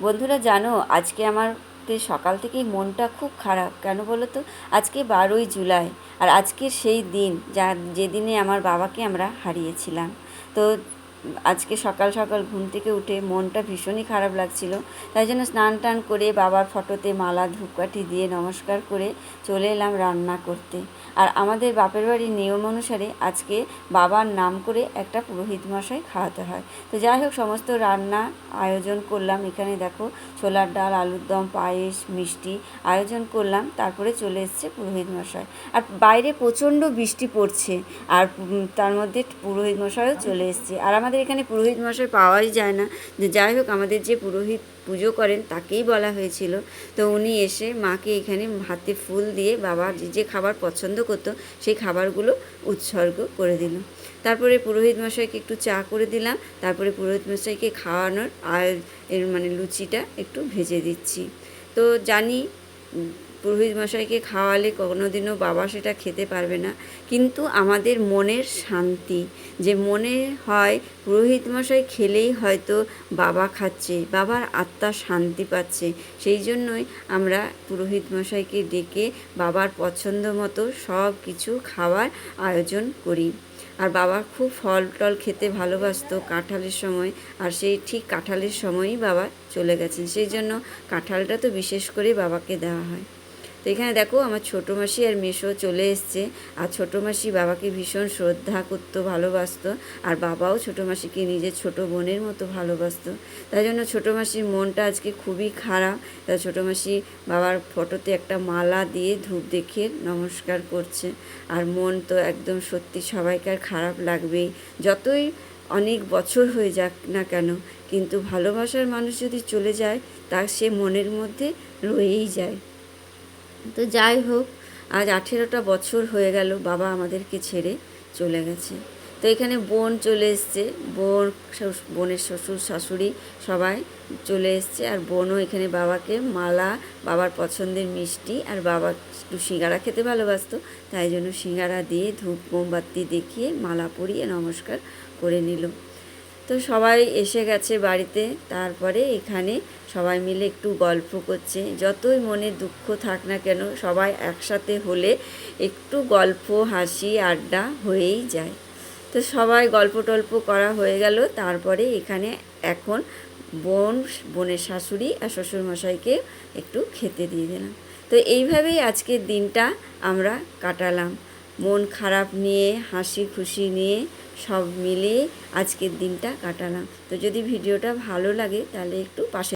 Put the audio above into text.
বন্ধুরা জানো, আজকে আমার সকাল থেকেই মনটা খুব খারাপ। কেন বলো তো? আজকে 12ই জুলাই, আর আজকে সেই দিন যেদিনে আমার বাবাকে আমরা হারিয়েছিলাম। তো আজকে সকাল সকাল ঘুম থেকে উঠে মনটা ভীষণই খারাপ লাগছিল। তাই জন্য স্নান টান করে বাবার ফটোতে মালা ধূপকাঠি দিয়ে নমস্কার করে চলে এলাম রান্না করতে। আর আমাদের বাপের বাড়ির নিয়ম অনুসারে আজকে বাবার নাম করে একটা পুরোহিত মশাই খাওয়াতে হয়। তো যাই হোক, সমস্ত রান্না আয়োজন করলাম। এখানে দেখো, ছোলার ডাল, আলুর দম, পায়েস, মিষ্টি আয়োজন করলাম। তারপরে চলে এসছে পুরোহিত মশাই। আর বাইরে প্রচণ্ড বৃষ্টি পড়ছে, আর তার মধ্যে পুরোহিত মশাইও চলে এসছে। আর আমাদের এখানে পুরোহিত মশাই পাওয়াই যায় না। যাই হোক, আমাদের যে পুরোহিত পুজো করেন তাকেই বলা হয়েছিল। তো উনি এসে মাকে এখানে হাতে ফুল দিয়ে বাবা যে যে খাবার পছন্দ করতো সেই খাবারগুলো উৎসর্গ করে দিল। তারপরে পুরোহিত মশাইকে একটু চা করে দিলাম। তারপরে পুরোহিত মশাইকে খাওয়ানোর আর লুচিটা একটু ভেজে দিচ্ছি। তো জানি পুরোহিত মশাইকে খাওয়ালে কোনোদিনও বাবা সেটা খেতে পারবে না, কিন্তু আমাদের মনের শান্তি, যে মনে হয় পুরোহিত মশাই খেলেই হয়তো বাবা খাচ্ছে, বাবার আত্মা শান্তি পাচ্ছে, সেই জন্যই আমরা পুরোহিত মশাইকে ডেকে বাবার পছন্দ মতো সব কিছু খাওয়ার আয়োজন করি। আর বাবা খুব ফল টল খেতে ভালোবাসতো কাঁঠালের সময়, আর সেই ঠিক কাঁঠালের সময়ই বাবা চলে গেছেন, সেই জন্য কাঁঠালটা তো বিশেষ করে বাবাকে দেওয়া হয়। তো এখানে দেখো, আমার ছোটো মাসি আর মেসো চলে এসছে। আর ছোটো মাসি বাবাকে ভীষণ শ্রদ্ধা করতো, ভালোবাসতো। আর বাবাও ছোটো মাসিকে নিজের ছোটো বোনের মতো ভালোবাসতো। তাই জন্য ছোটো মাসির মনটা আজকে খুবই খারাপ। তা ছোটো মাসি বাবার ফটোতে একটা মালা দিয়ে ধূপ দেখিয়ে নমস্কার করছে। আর মন তো একদম সত্যি সবাইকার খারাপ লাগবেই, যতই অনেক বছর হয়ে যাক না কেন, কিন্তু ভালোবাসার মানুষ যদি চলে যায় তা সে মনের মধ্যে রয়েই যায়। তো যাই হোক, আজ 18টা বছর হয়ে গেল বাবা আমাদেরকে ছেড়ে চলে গেছে। তো এখানে বোন চলে এসছে, বোনের শ্বশুর শাশুড়ি সবাই চলে এসছে। আর বোনও এখানে বাবাকে মালা, বাবার পছন্দের মিষ্টি, আর বাবা একটু সিঙ্গারা খেতে ভালোবাসতো, তাই জন্য সিঙ্গারা দিয়ে ধূপ মোমবাতি দেখিয়ে মালা পরিয়ে নমস্কার করে নিল। তো সবাই এসে গেছে বাড়িতে। তারপরে এখানে সবাই মিলে একটু গল্প করছে। যতই মনে দুঃখ থাক না কেন, সবাই একসাথে হলে একটু গল্প, হাসি, আড্ডা হয়েই যায়। তো সবাই গল্প টল্প করা হয়ে গেল। তারপরে এখানে এখন বোনের শাশুড়ি আর শ্বশুরমশাইকে একটু খেতে দিয়ে দিলাম। তো এইভাবেই আজকের দিনটা আমরা কাটালাম, মন খারাপ নিয়ে, হাসি খুশি নিয়ে, সব মিলিয়ে আজকের দিনটা কাটালাম। তো যদি ভিডিওটা ভালো লাগে তাহলে একটু পাশে